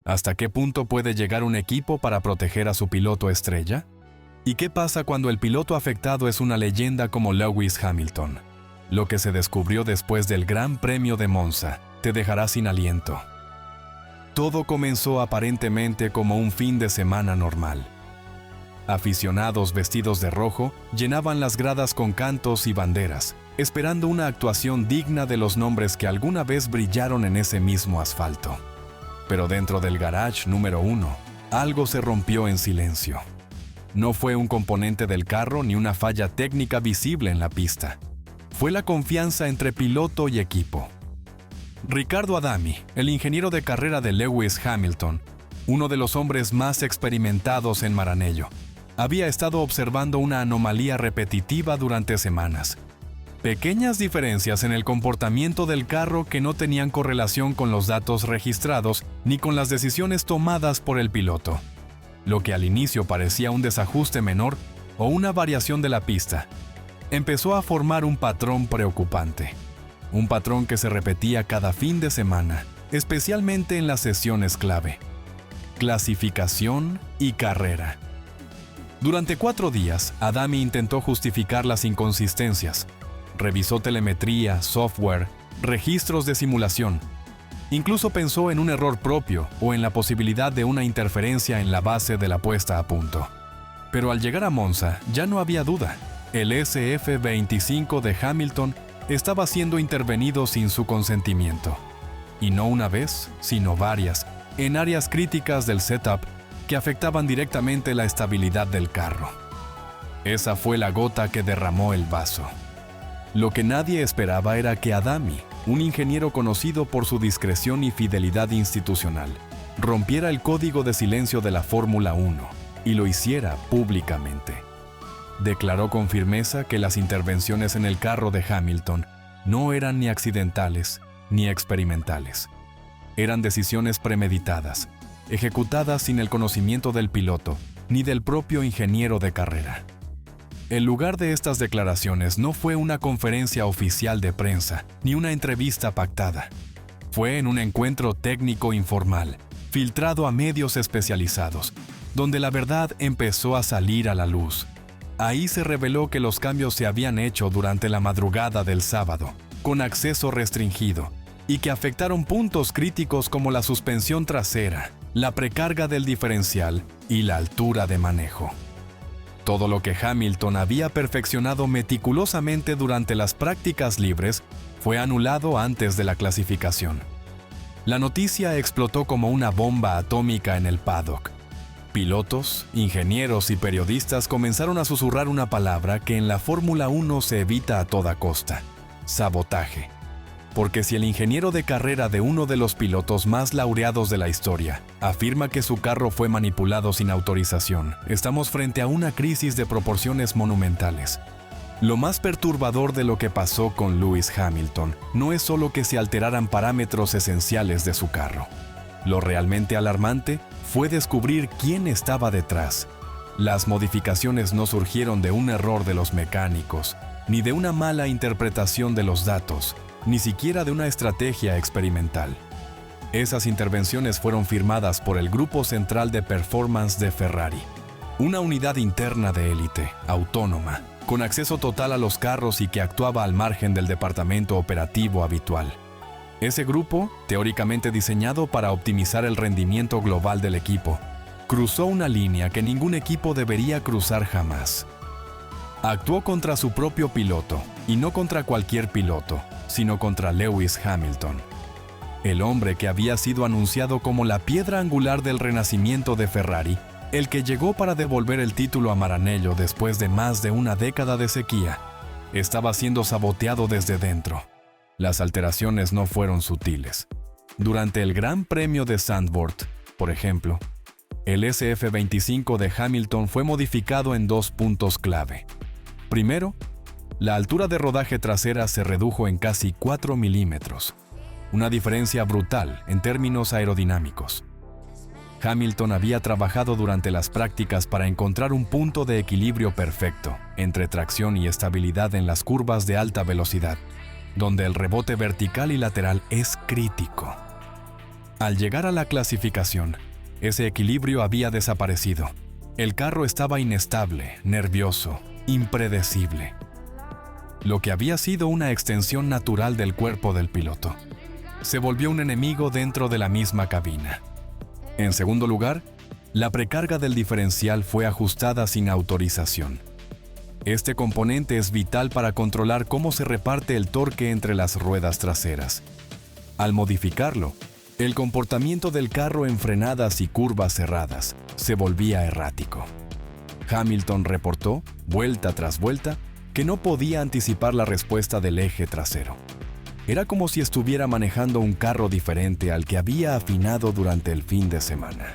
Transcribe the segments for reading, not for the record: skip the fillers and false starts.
¿Hasta qué punto puede llegar un equipo para proteger a su piloto estrella? ¿Y qué pasa cuando el piloto afectado es una leyenda como Lewis Hamilton? Lo que se descubrió después del Gran Premio de Monza te dejará sin aliento. Todo comenzó aparentemente como un fin de semana normal. Aficionados vestidos de rojo llenaban las gradas con cantos y banderas, esperando una actuación digna de los nombres que alguna vez brillaron en ese mismo asfalto. Pero dentro del garage número 1, algo se rompió en silencio. No fue un componente del carro ni una falla técnica visible en la pista. Fue la confianza entre piloto y equipo. Riccardo Adami, el ingeniero de carrera de Lewis Hamilton, uno de los hombres más experimentados en Maranello, había estado observando una anomalía repetitiva durante semanas. Pequeñas diferencias en el comportamiento del carro que no tenían correlación con los datos registrados ni con las decisiones tomadas por el piloto. Lo que al inicio parecía un desajuste menor o una variación de la pista, empezó a formar un patrón preocupante. Un patrón que se repetía cada fin de semana, especialmente en las sesiones clave. Clasificación y carrera. Durante 4 días, Adami intentó justificar las inconsistencias. Revisó telemetría, software, registros de simulación. Incluso pensó en un error propio o en la posibilidad de una interferencia en la base de la puesta a punto. Pero al llegar a Monza, ya no había duda. El SF-25 de Hamilton estaba siendo intervenido sin su consentimiento. Y no una vez, sino varias, en áreas críticas del setup que afectaban directamente la estabilidad del carro. Esa fue la gota que derramó el vaso. Lo que nadie esperaba era que Adami, un ingeniero conocido por su discreción y fidelidad institucional, rompiera el código de silencio de la Fórmula 1 y lo hiciera públicamente. Declaró con firmeza que las intervenciones en el carro de Hamilton no eran ni accidentales ni experimentales. Eran decisiones premeditadas, ejecutadas sin el conocimiento del piloto ni del propio ingeniero de carrera. El lugar de estas declaraciones no fue una conferencia oficial de prensa ni una entrevista pactada. Fue en un encuentro técnico informal, filtrado a medios especializados, donde la verdad empezó a salir a la luz. Ahí se reveló que los cambios se habían hecho durante la madrugada del sábado, con acceso restringido, y que afectaron puntos críticos como la suspensión trasera, la precarga del diferencial y la altura de manejo. Todo lo que Hamilton había perfeccionado meticulosamente durante las prácticas libres fue anulado antes de la clasificación. La noticia explotó como una bomba atómica en el paddock. Pilotos, ingenieros y periodistas comenzaron a susurrar una palabra que en la Fórmula 1 se evita a toda costa: sabotaje. Porque si el ingeniero de carrera de uno de los pilotos más laureados de la historia afirma que su carro fue manipulado sin autorización, estamos frente a una crisis de proporciones monumentales. Lo más perturbador de lo que pasó con Lewis Hamilton no es solo que se alteraran parámetros esenciales de su carro. Lo realmente alarmante fue descubrir quién estaba detrás. Las modificaciones no surgieron de un error de los mecánicos, ni de una mala interpretación de los datos, ni siquiera de una estrategia experimental. Esas intervenciones fueron firmadas por el Grupo Central de Performance de Ferrari, una unidad interna de élite, autónoma, con acceso total a los carros y que actuaba al margen del departamento operativo habitual. Ese grupo, teóricamente diseñado para optimizar el rendimiento global del equipo, cruzó una línea que ningún equipo debería cruzar jamás. Actuó contra su propio piloto, y no contra cualquier piloto, sino contra Lewis Hamilton, el hombre que había sido anunciado como la piedra angular del renacimiento de Ferrari, el que llegó para devolver el título a Maranello después de más de una década de sequía, estaba siendo saboteado desde dentro. Las alteraciones no fueron sutiles. Durante el Gran Premio de Zandvoort, por ejemplo, el SF-25 de Hamilton fue modificado en 2 puntos clave. Primero, la altura de rodaje trasera se redujo en casi 4 milímetros, una diferencia brutal en términos aerodinámicos. Hamilton había trabajado durante las prácticas para encontrar un punto de equilibrio perfecto entre tracción y estabilidad en las curvas de alta velocidad, donde el rebote vertical y lateral es crítico. Al llegar a la clasificación, ese equilibrio había desaparecido. El carro estaba inestable, nervioso, impredecible. Lo que había sido una extensión natural del cuerpo del piloto se volvió un enemigo dentro de la misma cabina. En segundo lugar, la precarga del diferencial fue ajustada sin autorización. Este componente es vital para controlar cómo se reparte el torque entre las ruedas traseras. Al modificarlo, el comportamiento del carro en frenadas y curvas cerradas se volvía errático. Hamilton reportó, vuelta tras vuelta, que no podía anticipar la respuesta del eje trasero. Era como si estuviera manejando un carro diferente al que había afinado durante el fin de semana.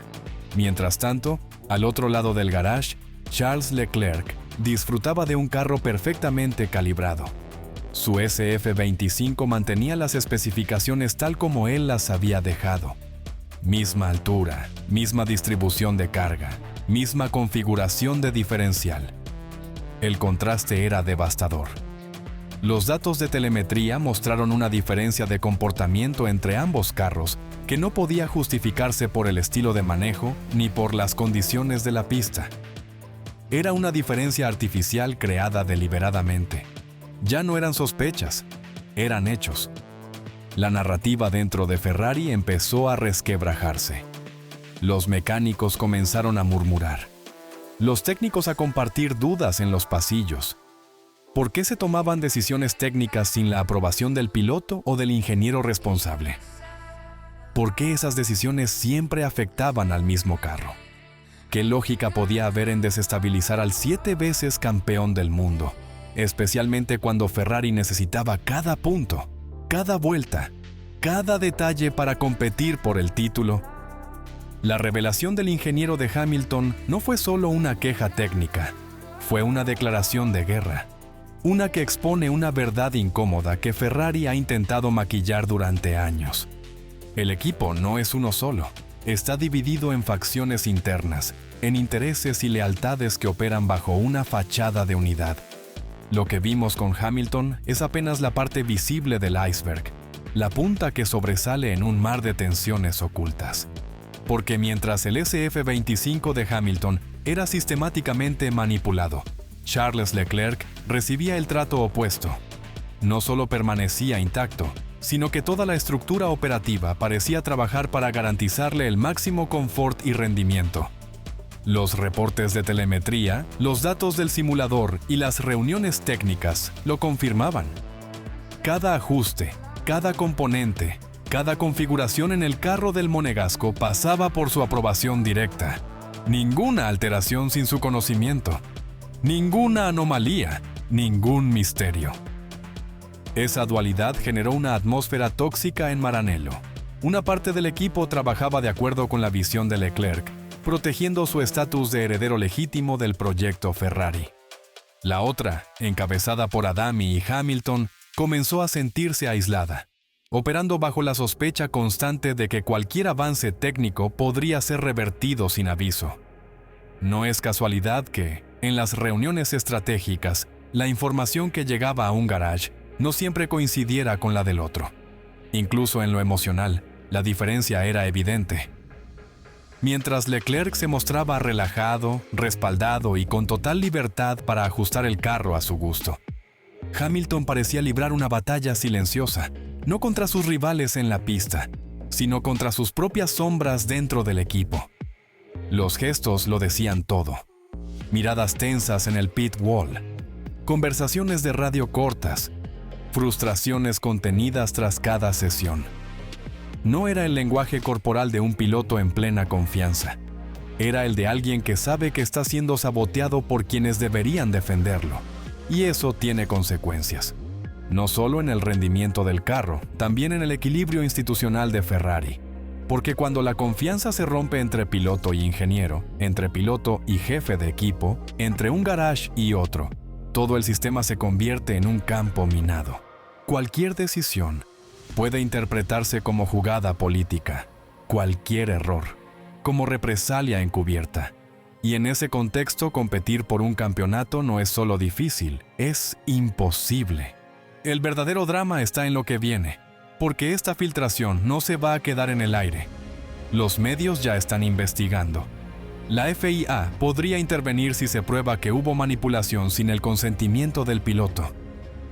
Mientras tanto, al otro lado del garage, Charles Leclerc disfrutaba de un carro perfectamente calibrado. Su SF25 mantenía las especificaciones tal como él las había dejado. Misma altura, misma distribución de carga, misma configuración de diferencial. El contraste era devastador. Los datos de telemetría mostraron una diferencia de comportamiento entre ambos carros que no podía justificarse por el estilo de manejo ni por las condiciones de la pista. Era una diferencia artificial creada deliberadamente. Ya no eran sospechas, eran hechos. La narrativa dentro de Ferrari empezó a resquebrajarse. Los mecánicos comenzaron a murmurar. Los técnicos a compartir dudas en los pasillos. ¿Por qué se tomaban decisiones técnicas sin la aprobación del piloto o del ingeniero responsable? ¿Por qué esas decisiones siempre afectaban al mismo carro? ¿Qué lógica podía haber en desestabilizar al 7 veces campeón del mundo? Especialmente cuando Ferrari necesitaba cada punto, cada vuelta, cada detalle para competir por el título. La revelación del ingeniero de Hamilton no fue solo una queja técnica, fue una declaración de guerra. Una que expone una verdad incómoda que Ferrari ha intentado maquillar durante años. El equipo no es uno solo, está dividido en facciones internas, en intereses y lealtades que operan bajo una fachada de unidad. Lo que vimos con Hamilton es apenas la parte visible del iceberg, la punta que sobresale en un mar de tensiones ocultas. Porque mientras el SF25 de Hamilton era sistemáticamente manipulado, Charles Leclerc recibía el trato opuesto. No solo permanecía intacto, sino que toda la estructura operativa parecía trabajar para garantizarle el máximo confort y rendimiento. Los reportes de telemetría, los datos del simulador y las reuniones técnicas lo confirmaban. Cada ajuste, cada componente, cada configuración en el carro del monegasco pasaba por su aprobación directa. Ninguna alteración sin su conocimiento. Ninguna anomalía, ningún misterio. Esa dualidad generó una atmósfera tóxica en Maranello. Una parte del equipo trabajaba de acuerdo con la visión de Leclerc, protegiendo su estatus de heredero legítimo del proyecto Ferrari. La otra, encabezada por Adami y Hamilton, comenzó a sentirse aislada, operando bajo la sospecha constante de que cualquier avance técnico podría ser revertido sin aviso. No es casualidad que, en las reuniones estratégicas, la información que llegaba a un garage no siempre coincidiera con la del otro. Incluso en lo emocional, la diferencia era evidente. Mientras Leclerc se mostraba relajado, respaldado y con total libertad para ajustar el carro a su gusto, Hamilton parecía librar una batalla silenciosa, no contra sus rivales en la pista, sino contra sus propias sombras dentro del equipo. Los gestos lo decían todo. Miradas tensas en el pit wall, conversaciones de radio cortas, frustraciones contenidas tras cada sesión. No era el lenguaje corporal de un piloto en plena confianza. Era el de alguien que sabe que está siendo saboteado por quienes deberían defenderlo. Y eso tiene consecuencias. No solo en el rendimiento del carro, también en el equilibrio institucional de Ferrari. Porque cuando la confianza se rompe entre piloto y ingeniero, entre piloto y jefe de equipo, entre un garage y otro, todo el sistema se convierte en un campo minado. Cualquier decisión puede interpretarse como jugada política, cualquier error, como represalia encubierta. Y en ese contexto, competir por un campeonato no es solo difícil, es imposible. El verdadero drama está en lo que viene. porque esta filtración no se va a quedar en el aire. Los medios ya están investigando. La FIA podría intervenir si se prueba que hubo manipulación sin el consentimiento del piloto.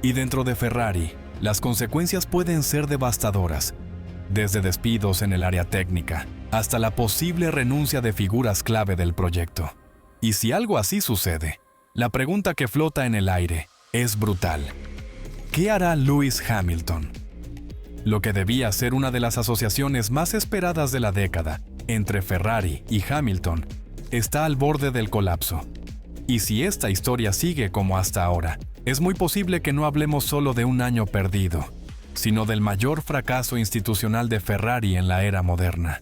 Y dentro de Ferrari, las consecuencias pueden ser devastadoras, desde despidos en el área técnica hasta la posible renuncia de figuras clave del proyecto. Y si algo así sucede, la pregunta que flota en el aire es brutal. ¿Qué hará Lewis Hamilton? Lo que debía ser una de las asociaciones más esperadas de la década entre Ferrari y Hamilton está al borde del colapso. Y si esta historia sigue como hasta ahora, es muy posible que no hablemos solo de un año perdido, sino del mayor fracaso institucional de Ferrari en la era moderna.